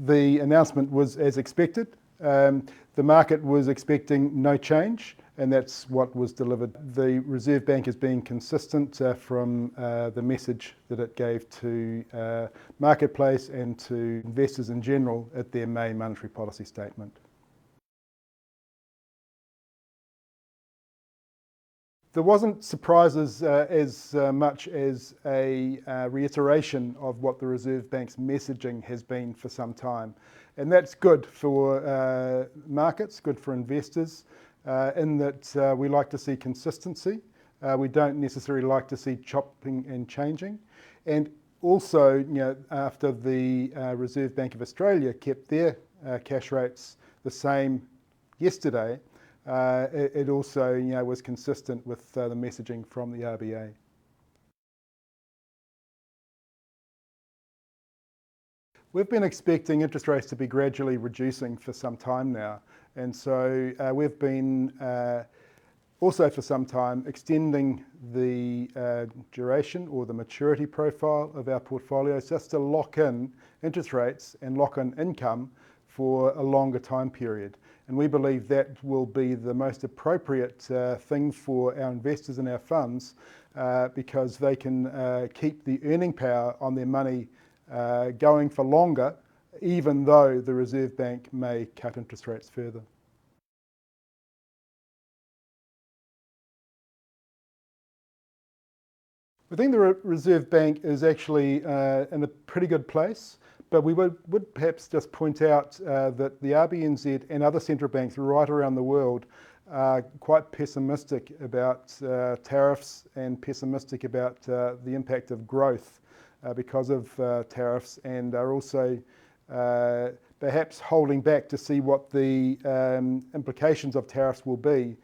the announcement was as expected. The market was expecting no change, and that's what was delivered. The Reserve Bank is being consistent from the message that it gave to marketplace and to investors in general at their May monetary policy statement. There wasn't surprises as much as a reiteration of what the Reserve Bank's messaging has been for some time. And that's good for markets, good for investors, in that we like to see consistency. We don't necessarily like to see chopping and changing. And also, after the Reserve Bank of Australia kept their cash rates the same yesterday, it also was consistent with the messaging from the RBA. We've been expecting interest rates to be gradually reducing for some time now, and so we've been also for some time extending the duration or the maturity profile of our portfolios just to lock in interest rates and lock in income for a longer time period. And we believe that will be the most appropriate thing for our investors and our funds because they can keep the earning power on their money going for longer, even though the Reserve Bank may cut interest rates further. I think the Reserve Bank is actually in a pretty good place. But we would perhaps just point out that the RBNZ and other central banks right around the world are quite pessimistic about tariffs and pessimistic about the impact of growth because of tariffs, and are also perhaps holding back to see what the implications of tariffs will be.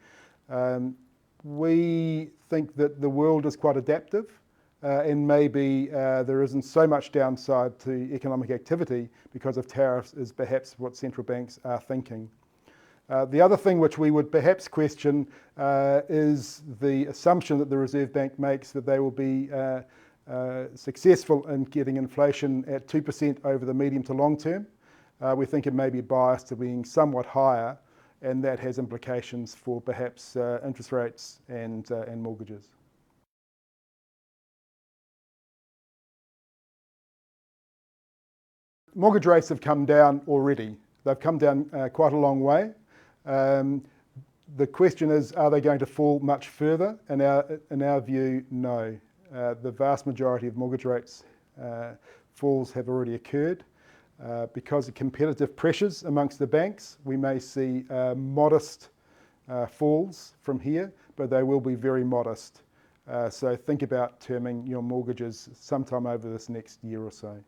We think that the world is quite adaptive. And maybe there isn't so much downside to economic activity because of tariffs is perhaps what central banks are thinking. The other thing which we would perhaps question is the assumption that the Reserve Bank makes that they will be successful in getting inflation at 2% over the medium to long term. We think it may be biased to being somewhat higher, and that has implications for perhaps interest rates and mortgages. Mortgage rates have come down already. They've come down quite a long way. The question is, are they going to fall much further? In our view, no. The vast majority of mortgage rates falls have already occurred. Because of competitive pressures amongst the banks, we may see modest falls from here, but they will be very modest. So think about terming your mortgages sometime over this next year or so.